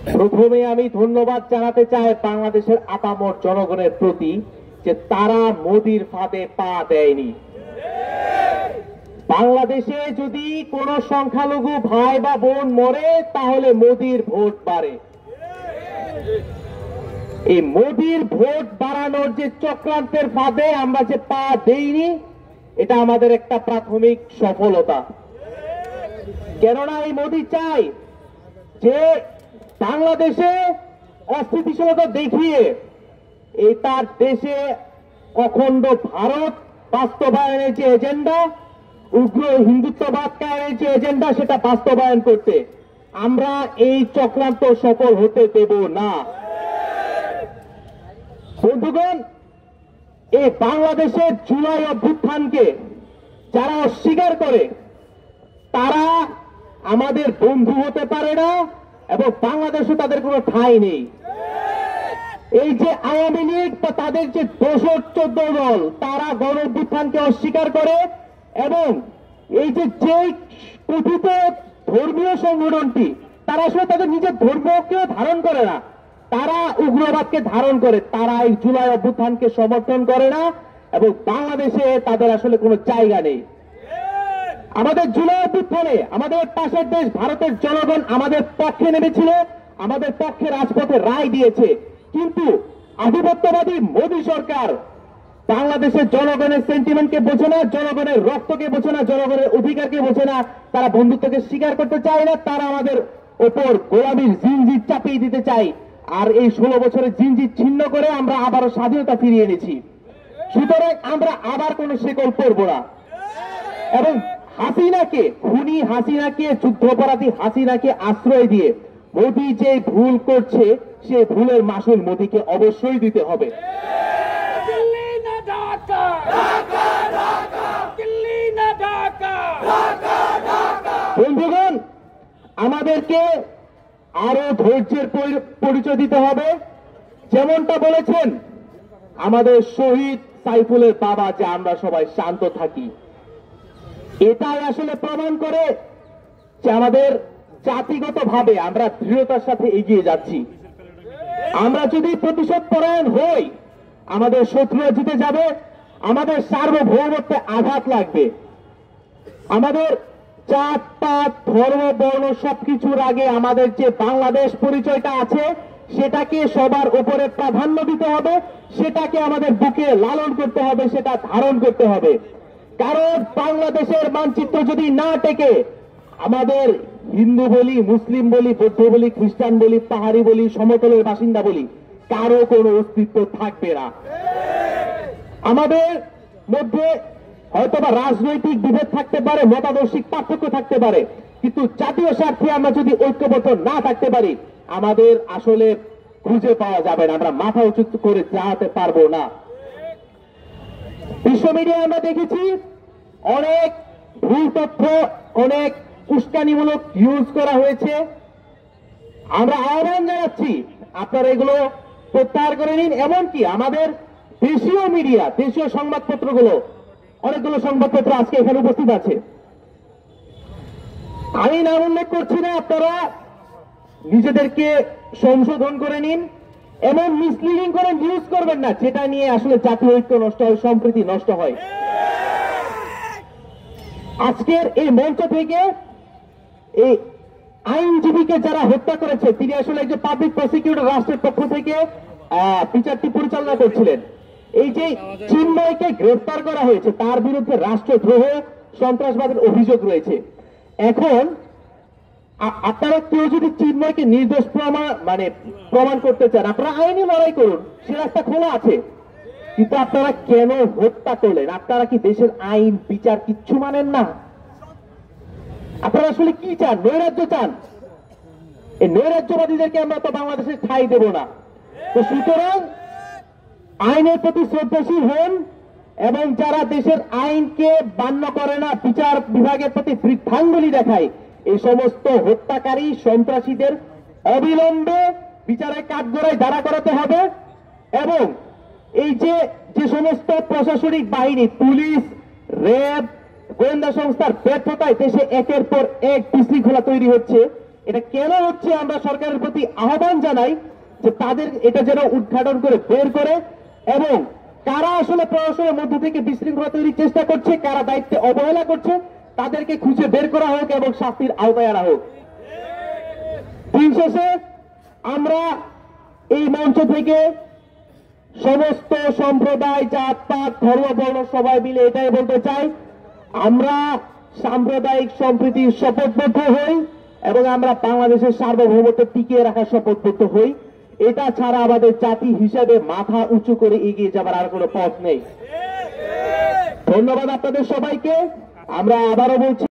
প্রথমে আমি ধন্যবাদ জানাতে চাই বাংলাদেশের আপামর জনগণের প্রতি যে তারা মোদির ফাঁদে পা দেয়নি। বাংলাদেশে যদি কোন সংখ্যালঘু ভাই বা বোন মরে তাহলে মোদির ভোট বাড়ে। এই মোদির ভোট বাড়ানোর যে চক্রান্তের ফাঁদে আমরা যে পা দেইনি, এটা আমাদের একটা প্রাথমিক সফলতা। কেননা এই মোদি চাই যে বাংলাদেশে অস্থিতিশীলতা দেখিয়ে এই তার দেশে অখণ্ড ভারত বাস্তবায়নের যে এজেন্ডা, উগ্র হিন্দুত্ববাদ কায়েমের যে এজেন্ডা, সেটা বাস্তবায়ন করতে আমরা এই চক্রান্ত সফল হতে দেব না। বন্ধুগণ, এই বাংলাদেশের জুলাই অভ্যুত্থানকে যারা অস্বীকার করে তারা আমাদের বন্ধু হতে পারে না এবং বাংলাদেশে তাদের কোনো ঠাঁই নেই। এই যে আওয়ামী লীগ বা তাদের যে 14 দল, তারা গণ অভ্যুত্থানকে অস্বীকার করে এবং এই যে কথিত ধর্মীয় সংগঠনটি, তারা আসলে তাদের নিজের ধর্মকেও ধারণ করে না, তারা উগ্রবাদকে ধারণ করে, তারা এই জুলাই অভ্যুত্থানকে সমর্থন করে না এবং বাংলাদেশে তাদের আসলে কোনো জায়গা নেই। আমাদের জুলাই অভ্যুত্থানে আমাদের পাশের দেশ ভারতের জনগণ আমাদের পক্ষে নেমেছিল, আমাদের পক্ষে রাজপথে রায় দিয়েছে, কিন্তু আধিপত্যবাদী মোদী সরকার বাংলাদেশের জনগণের সেন্টিমেন্টকে বোঝে না, জনগণের রক্তকে বোঝে না, জনগণের অধিকারকে বোঝে না, তারা বন্ধুত্বকে স্বীকার করতে চায় না, তারা আমাদের ওপর গোলামীর জিনজির চাপিয়ে দিতে চায়। আর এই 16 বছরের জিনজির ছিন্ন করে আমরা আবারও স্বাধীনতা ফিরিয়ে এনেছি। সুতরাং আমরা আবার কোন শেকল পরব না এবং হাসিনাকে, খুনি হাসিনাকে, যুদ্ধাপরাধী হাসিনাকে আশ্রয় দিয়ে মোদি যে ভুল করছে সেই ভুলের মাসুল মোদিকে অবশ্যই দিতে হবে। বন্ধুগণ, আমাদেরকে আরো ধৈর্যের পরিচয় দিতে হবে। যেমনটা বলেছেন আমাদের শহীদ সাইফুলের বাবা যে আমরা সবাই শান্ত থাকি, এটাই আসলে প্রমাণ করে যে আমাদের জাতিগতভাবে আমরা দৃঢ়তার সাথে এগিয়ে যাচ্ছি। আমরা যদি প্রতিশোধ পরায়ণ হই, আমাদের শত্রুরা জিতে যাবে, আমাদের সার্বভৌমত্বে আঘাত লাগবে। আমাদের জাত পাত ধর্ম বর্ণ সবকিছুর আগে আমাদের যে বাংলাদেশ পরিচয়টা আছে সেটাকে সবার উপরে প্রাধান্য দিতে হবে, সেটাকে আমাদের বুকে লালন করতে হবে, সেটা ধারণ করতে হবে। কারণ বাংলাদেশের মানচিত্র যদি না টেকে, আমাদের হিন্দু বলি, মুসলিম বলি, বৌদ্ধ বলি, খ্রিস্টান বলি, পাহাড়ি বলি, সমতলের বাসিন্দা বলি, কারো কোনো অস্তিত্ব থাকবে না। আমাদের মধ্যে হয়তোবা রাজনৈতিক বিভেদ থাকতে পারে, মতাদর্শিক পার্থক্য থাকতে পারে, কিন্তু জাতীয় স্বার্থে আমরা যদি ঐক্যবদ্ধ না থাকতে পারি, আমাদের আসলে খুঁজে পাওয়া যাবে না, আমরা মাথা উঁচু করে যাওয়াতে পারবো না। বিশ্ব মিডিয়ায় আমরা দেখেছি অনেক ভুল তথ্য, অনেক উস্কানিমূলক ইউজ করা হয়েছে। আমরা আহ্বান জানাচ্ছি আপনারা এগুলো প্রত্যাহার করে নিন। এমনকি আমাদের দেশীয় মিডিয়া, দেশীয় সংবাদপত্রগুলো, অনেকগুলো সংবাদপত্র আজকে এখানে উপস্থিত আছে, আমি নাম উল্লেখ করছি না, আপনারা নিজেদেরকে সংশোধন করে নিন। এমন মিসলিডিং করে নিউজ করবেন না যেটা নিয়ে আসলে জাতীয় ঐক্য নষ্ট হয়, সম্প্রীতি নষ্ট হয়। আজকের এই মঞ্চ থেকে এই আইনজীবীকে যারা হত্যা করেছে, তিনি আসলে একজন পাবলিক প্রসিকিউটর, রাষ্ট্রের পক্ষ থেকে বিচারটি পরিচালনা করছিলেন। এই যে চিন্ময়কে গ্রেফতার করা হয়েছে, তার বিরুদ্ধে রাষ্ট্রদ্রোহ, সন্ত্রাসবাদের অভিযোগ রয়েছে। এখন আপনারা কেউ যদি চিন্ময়কে নির্দোষ প্রমাণ করতে চান, আপনারা আইনি লড়াই করুন, সে রাস্তা খোলা আছে। কিন্তু আপনারা কেন হত্যা করলেন? আপনারা কি দেশের আইন বিচার কিচ্ছু মানেন না? আপনারা আসলে কি চান? নৈরাজ্য চান? এই নৈরাজ্যবাদীদেরকে আমরা তো বাংলাদেশে ঠাঁই দেব না। তো সুতরাং আইনের প্রতি শ্রদ্ধাশীল হন এবং যারা দেশের আইনকে মান্য করে না, বিচার বিভাগের প্রতি বৃদ্ধাঙ্গুলি দেখায়, এই সমস্ত হত্যাকারী সন্ত্রাসীদের অবিলম্বে বিচারের কাঠগড়ায় দাঁড়া করাতে হবে। এবং এই যে সমস্ত প্রশাসনিক বাহিনী, পুলিশ, র্যাব, গোয়েন্দা সংস্থার ব্যর্থতায় দেশে একের পর এক বিশৃঙ্খলা তৈরি হচ্ছে, এটা কেন হচ্ছে আমরা সরকারের প্রতি আহ্বান জানাই যে তাদের এটা যেন উদ্ঘাটন করে বের করে, এবং কারা আসলে প্রশাসনের মধ্য থেকে বিশৃঙ্খলা তৈরির চেষ্টা করছে, কারা দায়িত্বে অবহেলা করছে, তাদেরকে খুঁজে বের করা হোক এবং শাস্তির আওতায় আনা হোক। দিন শেষে আমরা এই মঞ্চ থেকে সমস্ত সম্প্রদায়, জাতপাত, ধর্ম, বর্ণ সবাই মিলে এটাই বলতে চাই, আমরা সাম্প্রদায়িক সম্প্রীতির শপথবদ্ধ হই এবং আমরা বাংলাদেশের সার্বভৌমত্ব টিকিয়ে রাখার শপথবদ্ধ হই। এটা ছাড়া আমাদের জাতি হিসাবে মাথা উঁচু করে এগিয়ে যাবার আর কোনো পথ নেই। ধন্যবাদ আপনাদের সবাইকে। আমরা আবারও বলছি,